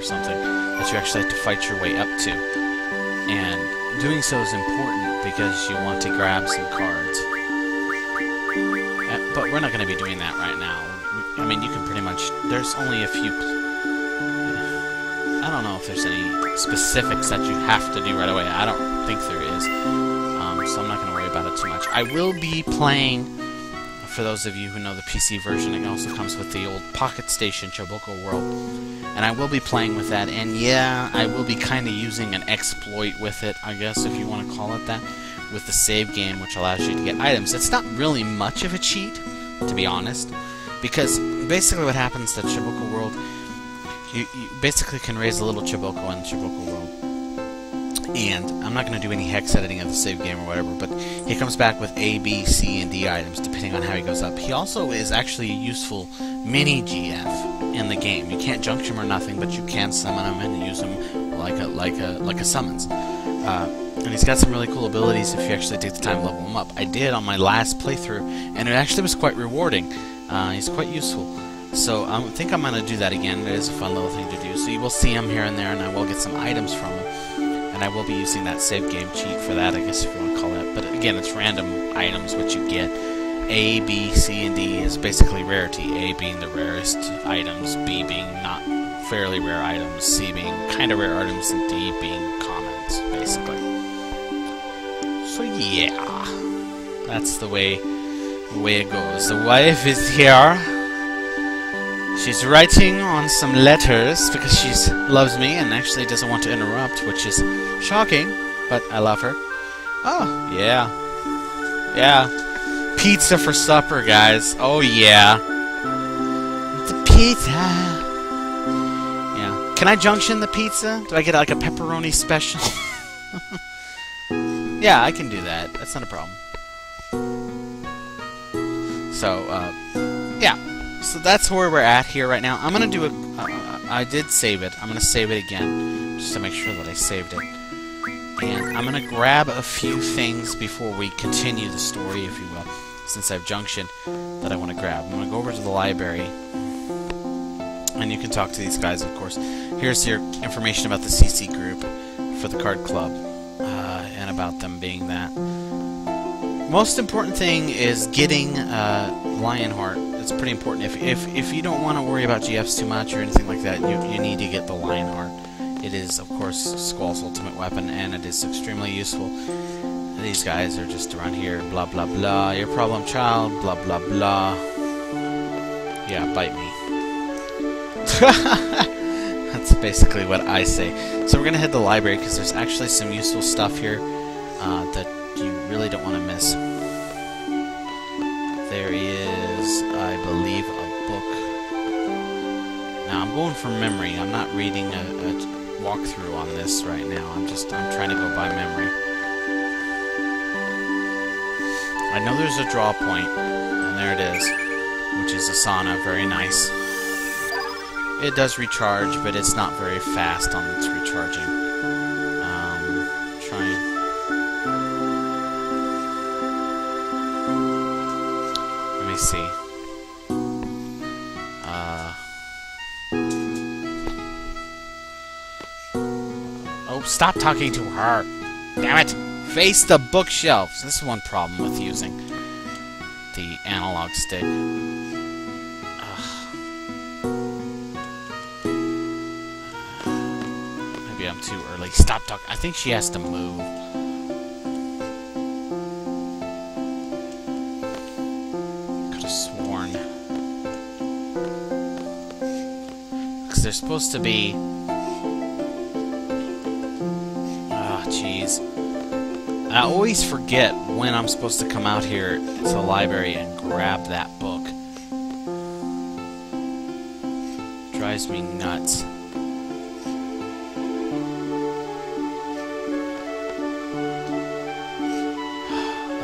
or something that you actually have to fight your way up to. And doing so is important because you want to grab some cards. But we're not going to be doing that right now. I mean, you can pretty much... There's only a few... I don't know if there's any specifics that you have to do right away. I don't think there is. So I'm not going to worry about it too much. I will be playing, for those of you who know the PC version, it also comes with the old Pocket Station Choboko World. And I will be playing with that. And yeah, I will be kind of using an exploit with it, I guess, if you want to call it that, with the save game, which allows you to get items. It's not really much of a cheat, to be honest, because basically what happens to Choboko World, you basically can raise a little Choboko in the Choboko World. And I'm not going to do any hex editing of the save game or whatever, but he comes back with A, B, C, and D items, depending on how he goes up. He also is actually a useful mini-GF in the game. You can't junction him or nothing, but you can summon him and use him like a summons. And he's got some really cool abilities if you actually take the time to level him up. I did on my last playthrough, and it actually was quite rewarding. He's quite useful. So I think I'm going to do that again. It is a fun little thing to do. So you will see him here and there, and I will get some items from him. And I will be using that save game cheat for that, I guess, if you want to call that. But again, it's random items which you get. A, B, C, and D is basically rarity. A being the rarest items, B being not fairly rare items, C being kind of rare items, and D being commons, basically. So yeah, that's the way it goes. The wife is here. She's writing on some letters because she loves me and actually doesn't want to interrupt, which is shocking, but I love her. Oh, yeah. Yeah. Pizza for supper, guys. Oh, yeah. The pizza. Yeah. Can I junction the pizza? Do I get like a pepperoni special? Yeah, I can do that. That's not a problem. So, yeah. So that's where we're at here right now. I'm going to do I did save it. I'm going to save it again, just to make sure that I saved it. And I'm going to grab a few things before we continue the story, if you will, since I've junctioned, that I want to grab. I'm going to go over to the library, and you can talk to these guys, of course. Here's your information about the CC group for the card club, and about them being that. Most important thing is getting Lionheart. It's pretty important. If you don't want to worry about GFs too much or anything like that, you need to get the Lionheart. It is, of course, Squall's ultimate weapon, and it is extremely useful. These guys are just around here, blah blah blah. Your problem child, blah blah blah. Yeah, bite me. That's basically what I say. So we're gonna head to the library because there's actually some useful stuff here that you really don't want to miss. There is, I believe, a book. Now, I'm going from memory. I'm not reading a walkthrough on this right now. I'm trying to go by memory. I know there's a draw point, and there it is, which is a sauna. Very nice. It does recharge, but it's not very fast on its recharging. See. Oh, stop talking to her! Damn it! Face the bookshelves! This is one problem with using the analog stick. Maybe I'm too early. Stop talking. I think she has to move. They're supposed to be... Ah, jeez. I always forget when I'm supposed to come out here to the library and grab that book. Drives me nuts.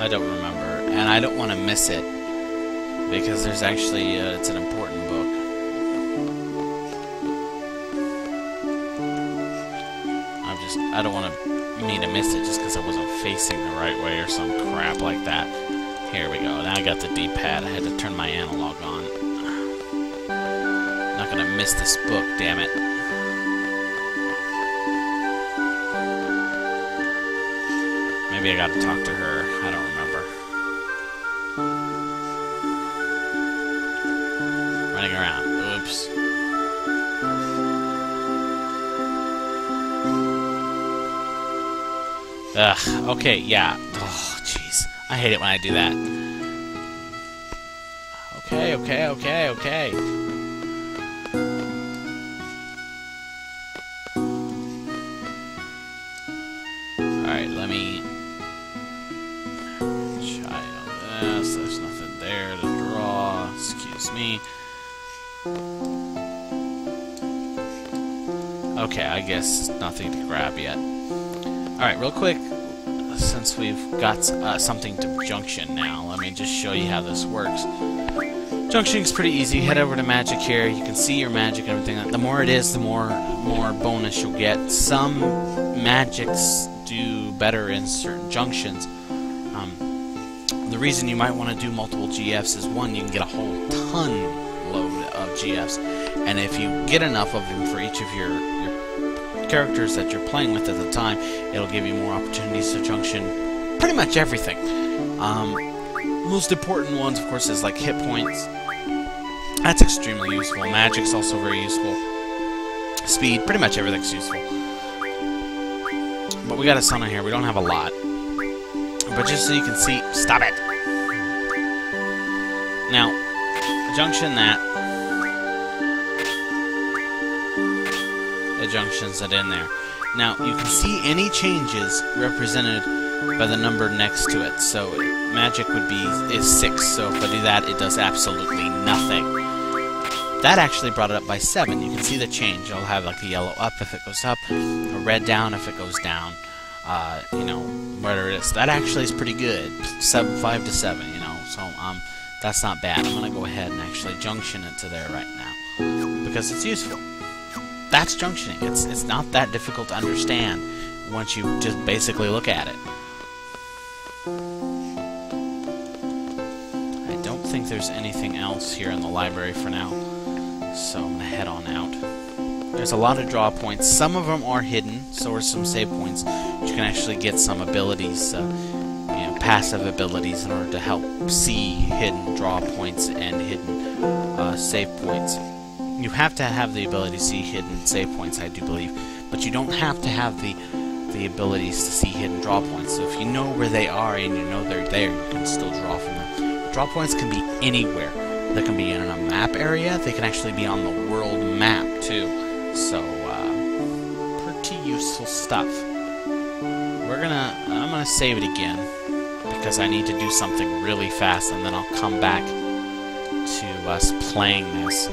I don't remember, and I don't want to miss it because there's actually it's an important book. I don't want me to miss it just because I wasn't facing the right way or some crap like that. Here we go. Now I got the D-pad. I had to turn my analog on. I'm not gonna miss this book, damn it. maybe I gotta talk to her. I don't remember. Running around. Oops. Ugh. Okay, yeah. Oh, jeez. I hate it when I do that. Okay. Alright, let me try all this. There's nothing there to draw. Excuse me. Okay, I guess nothing to grab yet. Alright, real quick, since we've got something to junction now, let me just show you how this works. Junctioning is pretty easy. Head over to magic here. You can see your magic and everything. The more it is, the more bonus you'll get. Some magics do better in certain junctions. The reason you might want to do multiple GFs is, one, you can get a whole ton load of GFs, and if you get enough of them for each of your characters that you're playing with at the time, it'll give you more opportunities to junction pretty much everything. Most important ones, of course, is like hit points. That's extremely useful. Magic's also very useful. Speed, pretty much everything's useful. But we got a summon here. We don't have a lot. But just so you can see... Stop it! Now, junction that. It junctions it in there. Now, you can see any changes represented by the number next to it. So, magic would be 6. So if I do that, it does absolutely nothing. That actually brought it up by 7. You can see the change. It'll have like a yellow up if it goes up, a red down if it goes down. You know, whatever it is. That actually is pretty good. 5 to 7, you know. So, that's not bad. I'm going to go ahead and actually junction it to there right now, because it's useful. That's junctioning. It's not that difficult to understand once you just basically look at it. I don't think there's anything else here in the library for now, so I'm going to head on out. There's a lot of draw points. Some of them are hidden, so are some save points. You can actually get some abilities, you know, passive abilities, in order to help see hidden draw points and hidden save points. You have to have the ability to see hidden save points, I do believe, but you don't have to have the abilities to see hidden draw points. So if you know where they are and you know they're there, you can still draw from them. Draw points can be anywhere. They can be in a map area. They can actually be on the world map too. So pretty useful stuff. I'm gonna save it again because I need to do something really fast, and then I'll come back to us playing this.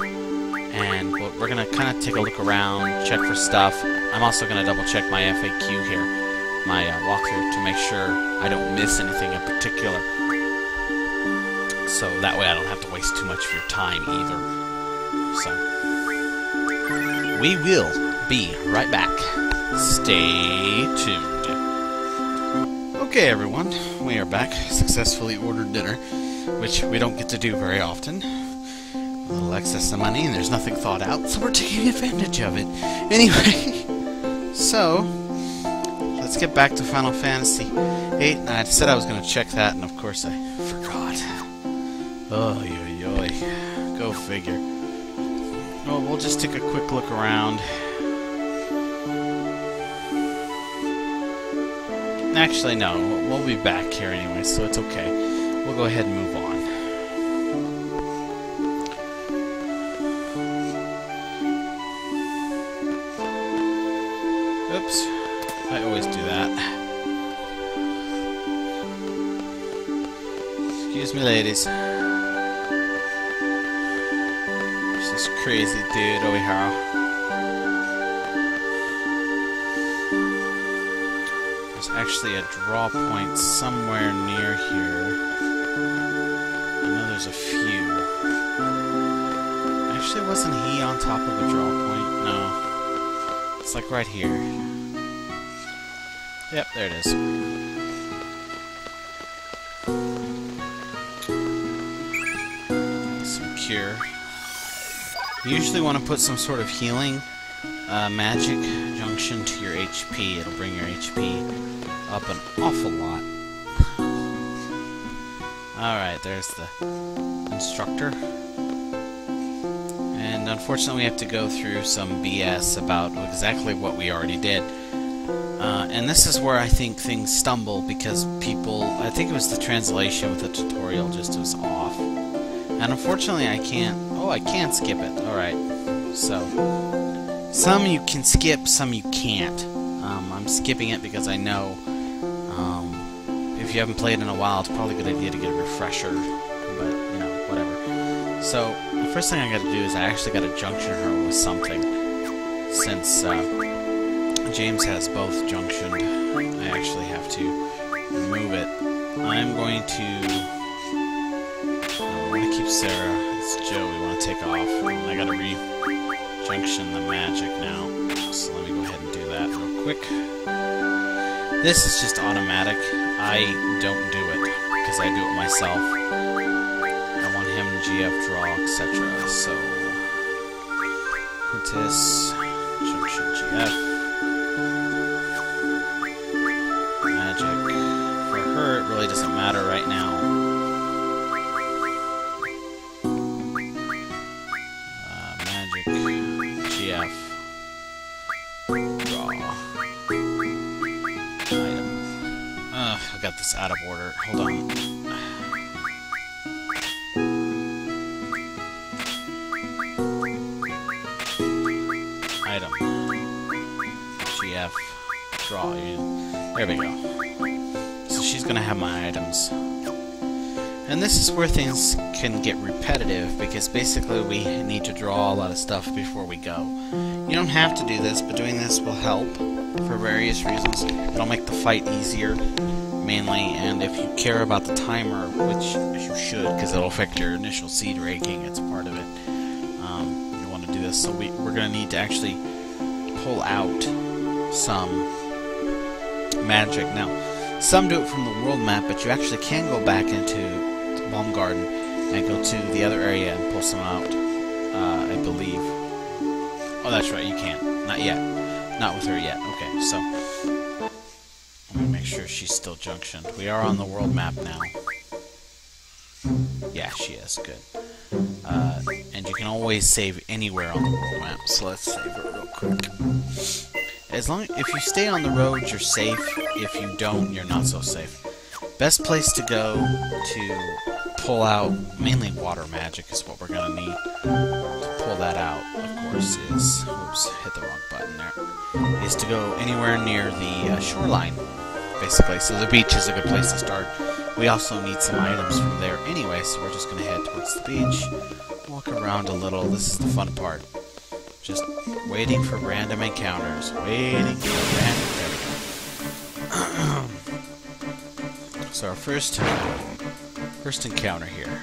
And we're going to kind of take a look around, check for stuff. I'm also going to double check my FAQ here, my walkthrough, to make sure I don't miss anything in particular. So that way I don't have to waste too much of your time either. So, we will be right back. Stay tuned. Okay, everyone, we are back. Successfully ordered dinner, which we don't get to do very often. A little excess of money, and there's nothing thought out, so we're taking advantage of it. Anyway, so let's get back to Final Fantasy VIII. And I said I was going to check that, and of course I forgot. Oh, yo. Go figure. Oh, we'll just take a quick look around. Actually, no, we'll be back here anyway, so it's okay. We'll go ahead and move on. Oops, I always do that. Excuse me, ladies. There's this crazy dude over here. There's actually a draw point somewhere near here. I know there's a few. Actually, wasn't he on top of a draw point? No. It's like right here. Yep, there it is. Some cure. You usually want to put some sort of healing magic junction to your HP. It'll bring your HP up an awful lot. Alright, there's the instructor. And unfortunately we have to go through some BS about exactly what we already did. And this is where I think things stumble because people... I think it was the translation with the tutorial just was off. And unfortunately I can't... Oh, I can skip it. Alright. So... some you can skip, some you can't. I'm skipping it because I know... if you haven't played in a while, it's probably a good idea to get a refresher. But, you know, whatever. So, the first thing I gotta do is I actually gotta junction her with something. Since, James has both junctioned, I actually have to move it. I'm going to... I want to keep Sarah. It's Joe we want to take off. And I gotta re-junction the magic now. So let me go ahead and do that real quick. This is just automatic. I don't do it, because I do it myself. I want him to GF, draw, etc. So... Quintus, junction GF. For her, it really doesn't matter right now. Magic, GF, draw, item. I got this out of order. Hold on. Item, GF, draw. There we go. She's gonna have my items. And this is where things can get repetitive, because basically we need to draw a lot of stuff before we go. You don't have to do this, but doing this will help for various reasons. It'll make the fight easier, mainly, and if you care about the timer, which you should, because it'll affect your initial seed ranking, it's part of it, you want to do this. So we're gonna need to actually pull out some magic. Now, some do it from the world map, but you actually can go back into the Balamb Garden and go to the other area and pull some out, I believe. Oh, that's right, you can't. Not yet. Not with her yet. Okay, so... let me make sure she's still junctioned. We are on the world map now. Yeah, she is. Good. And you can always save anywhere on the world map, so let's save it real quick. If you stay on the road, you're safe. If you don't, you're not so safe. Best place to go to pull out, mainly water magic is what we're going to need to pull that out, of course, is... oops, hit the wrong button there. Is to go anywhere near the shoreline, basically. So the beach is a good place to start. We also need some items from there anyway, so we're just going to head towards the beach, walk around a little. This is the fun part. Just waiting for random encounters. Waiting for random... So our first encounter here.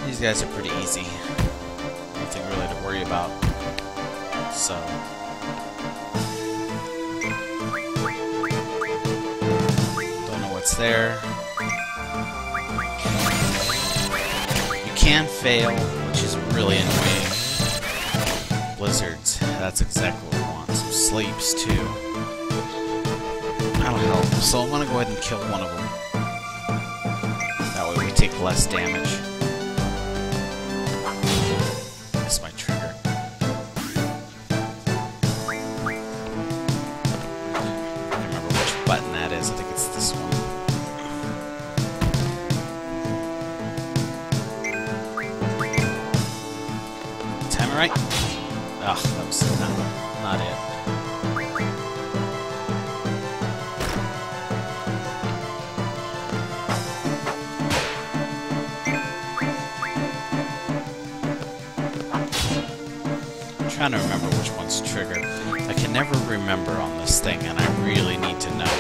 These guys are pretty easy. Nothing really to worry about. So... don't know what's there. You can fail, which is really annoying. Blizzards. That's exactly what we want. Some sleeps, too. That'll help. So I'm gonna go ahead and kill one of them. That way we take less damage. That's my trigger. I don't remember which button that is. I think it's this one. Time right? Ugh, that was not it. I'm trying to remember which one's triggered. I can never remember on this thing, and I really need to know.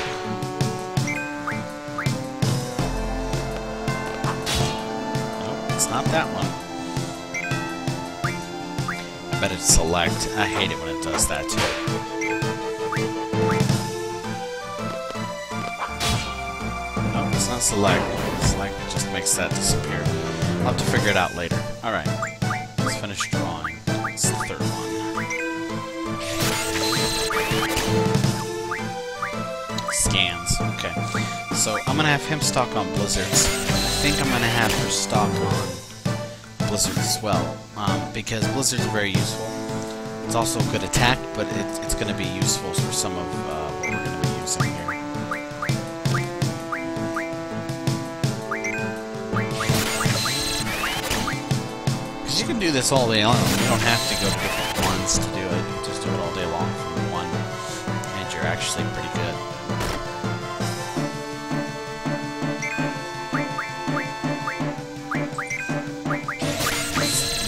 Nope, it's not that one. But it's select. I hate it when it does that too. No, it's not select. Select just makes that disappear. I'll have to figure it out later. Alright. Let's finish drawing. It's the third one. Okay, so I'm gonna have him stock on blizzards. I think I'm gonna have her stock on blizzards as well, because blizzards are very useful. It's also a good attack, but it's gonna be useful for some of what we're gonna be using here. Because you can do this all day long. You don't have to go to different ones to do it. You just do it all day long from one, and you're actually pretty good.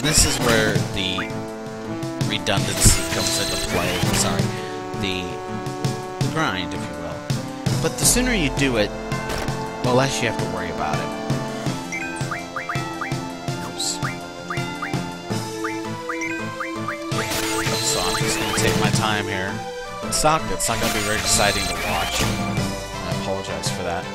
This is where the redundancy comes into play. Sorry, the grind, if you will. But the sooner you do it, the less you have to worry about it. Oops. So I'm just going to take my time here. It's not going to be very exciting to watch. I apologize for that.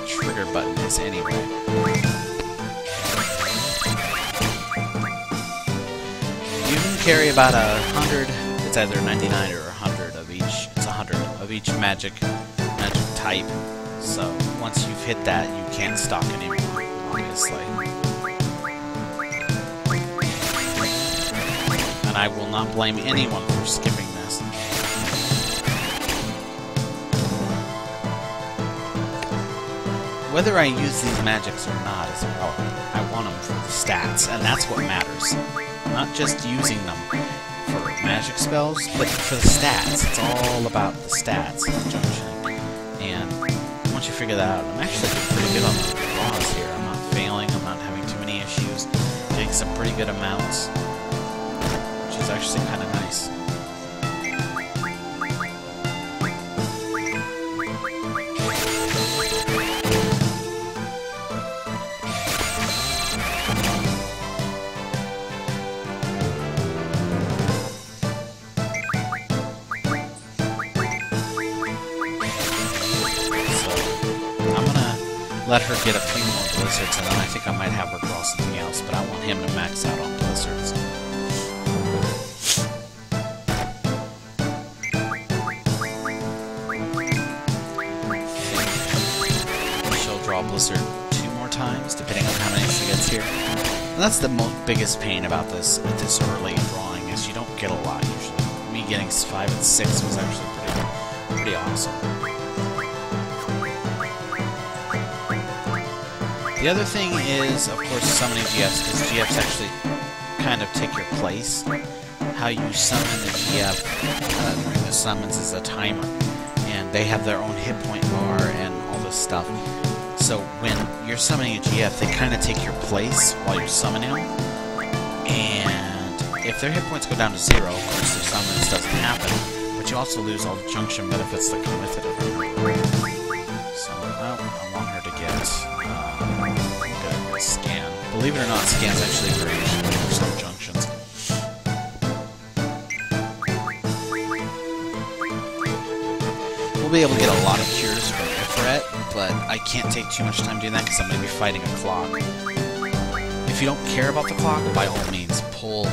Trigger button is anyway. You can carry about 100. It's either 99 or 100 of each. It's 100 of each magic type. So once you've hit that, you can't stock anymore, obviously. And I will not blame anyone for skipping this. Whether I use these magics or not is irrelevant. I want them for the stats, and that's what matters. Not just using them for magic spells, but for the stats. It's all about the stats in the junction. And once you figure that out, I'm actually doing pretty good on the draws here. I'm not failing, I'm not having too many issues. Getting some pretty good amounts, which is actually kind of nice. Let her get a few more blizzards, and then I think I might have her draw something else, but I want him to max out on blizzards. She'll draw blizzard 2 more times, depending on how many she gets here. And that's the biggest pain about this, with this early drawing, is you don't get a lot usually. Me getting 5 and 6 was actually pretty awesome. The other thing is, of course, summoning GFs, because GFs actually kind of take your place. How you summon the GF during the summons is a timer, and they have their own hit point bar and all this stuff. So when you're summoning a GF, they kind of take your place while you're summoning them, and if their hit points go down to 0, of course their summons doesn't happen, but you also lose all the junction benefits that come with it. So I want her to get... scan. Believe it or not, scan's actually very useful for some junctions. We'll be able to get a lot of cures from Ifrit, but I can't take too much time doing that because I'm going to be fighting a clock. If you don't care about the clock, by all means, pull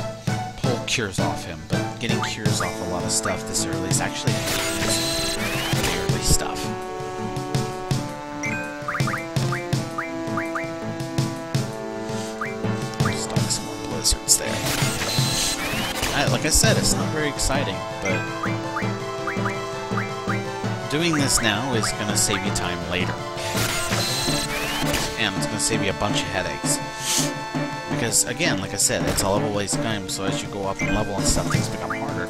cures off him, but getting cures off a lot of stuff this early is actually easy. The early stuff. There. Like I said, it's not very exciting, but doing this now is going to save you time later. And it's going to save you a bunch of headaches. Because, again, like I said, it's a level-based game, so as you go up in level and stuff, things become harder.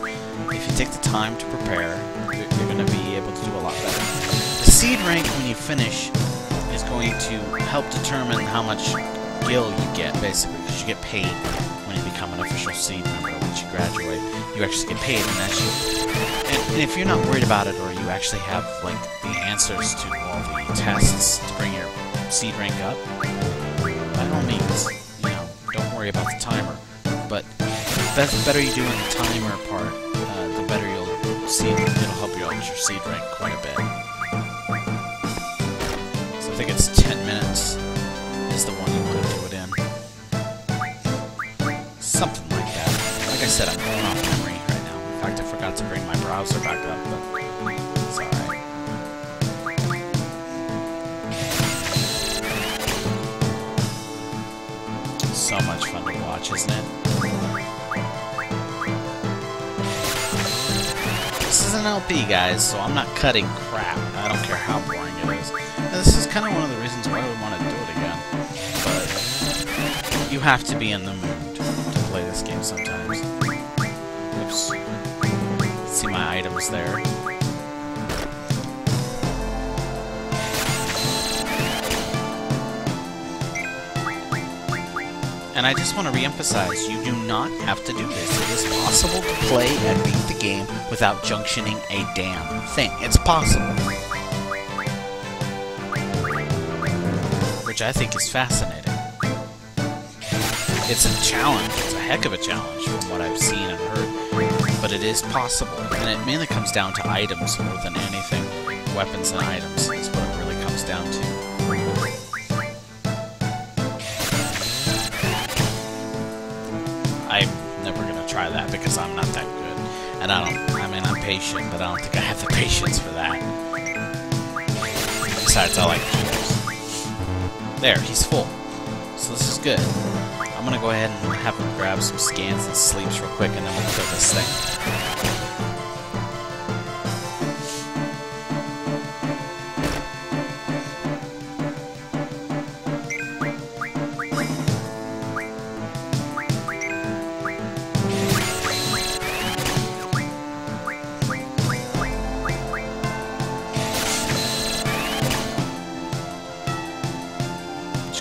If you take the time to prepare, you're going to be able to do a lot better. The seed rank, when you finish, is going to help determine how much gil you get, basically, because you get paid when you become an official seed member. Once you graduate, you actually get paid, and that's you. And if you're not worried about it, or you actually have like the answers to all the tests to bring your seed rank up, by all means, you know, don't worry about the timer. But the better you do in the timer part, the better you'll see. It'll help you out with your seed rank quite a bit. So I think it's 10 minutes is the one you want to do it in. Something like that. Like I said, I'm going off memory right now. In fact, I forgot to bring my browser back up, but it's alright. So much fun to watch, isn't it? This is an LP, guys, so I'm not cutting crap. I don't care how boring it is. And this is kind of one of the reasons why I would want to do it again. But you have to be in the mood to play this game sometimes. Oops. See my items there. And I just want to re-emphasize, you do not have to do this. It is possible to play and beat the game without junctioning a damn thing. It's possible. Which I think is fascinating. It's a challenge. It's a heck of a challenge from what I've seen and heard. But it is possible. And it mainly comes down to items more than anything. Weapons and items is what it really comes down to. I'm never going to try that because I'm not that good. And I mean, I'm patient, but I don't think I have the patience for that. Besides, I like cheers. There, he's full. So this is good. I'm going to go ahead and have him grab some scans and sleeps real quick, and then we'll kill this thing.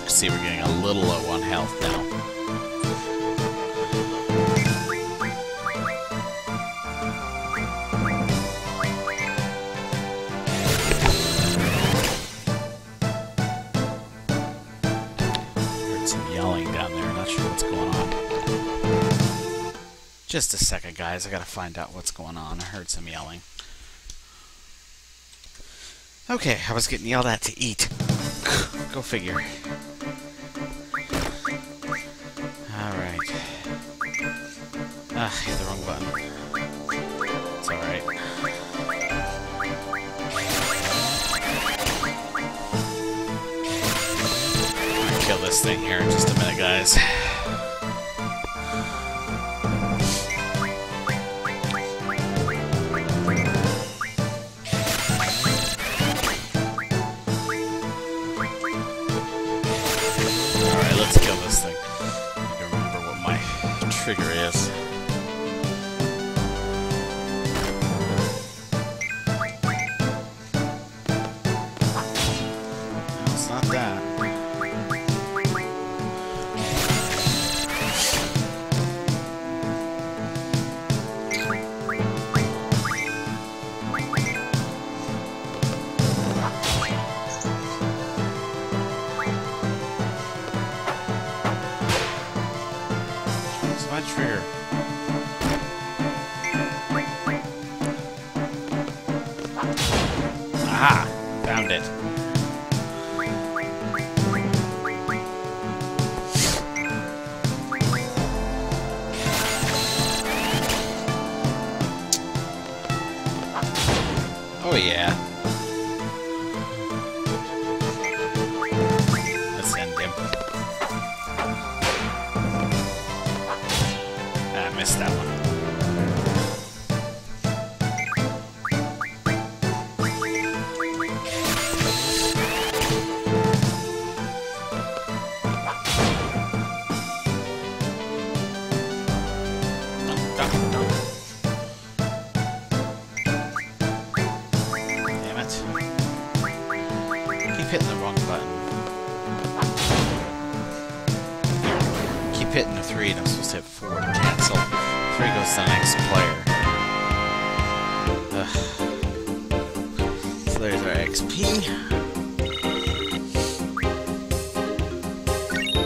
See, we're getting a little low on health now. Heard some yelling down there, not sure what's going on. Just a second, guys, I gotta find out what's going on. I heard some yelling. Okay, I was getting yelled at to eat. Go figure. Alright. Ah, hit the wrong button. It's alright. I'll kill this thing here in just a minute, guys. Alright, let's kill this thing. Trigger is. No, it's not that. Trigger. Aha! Found it. Oh yeah. Let's end him. Missed that one. Damn it. Keep hitting the wrong button. Keep hitting the 3 and I'm supposed to hit 4 to cancel. 3 goes to the next player. Ugh. So there's our XP.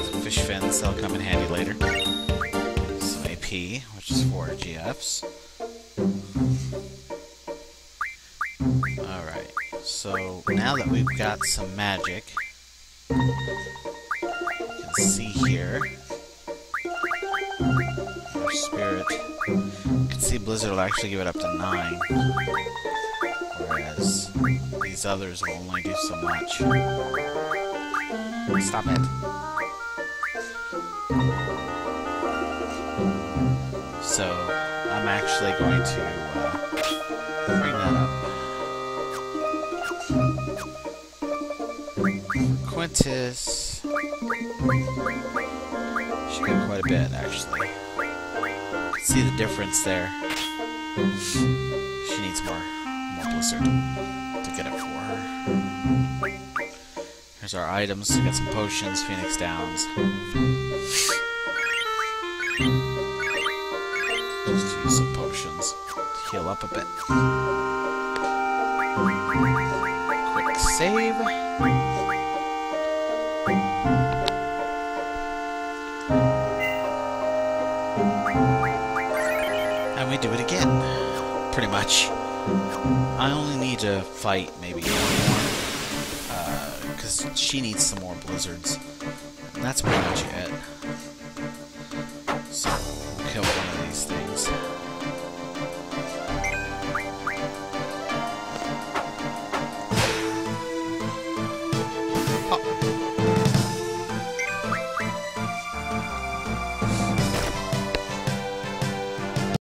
Some fish fins, that'll come in handy later. Some AP, which is 4 GFs. Alright, so now that we've got some magic, you can see here. Spirit. You can see Blizzard will actually give it up to 9. Whereas these others will only do so much. Stop it. So, I'm actually going to bring that up. Quintus. Should get quite a bit, actually. You can see the difference there. She needs more Blizzard to get it for her. Here's our items. We got some potions, Phoenix Downs. Just use some potions to heal up a bit. Quick save. And we do it again. Pretty much. I only need to fight maybe one more. Because she needs some more blizzards. And that's pretty much it. So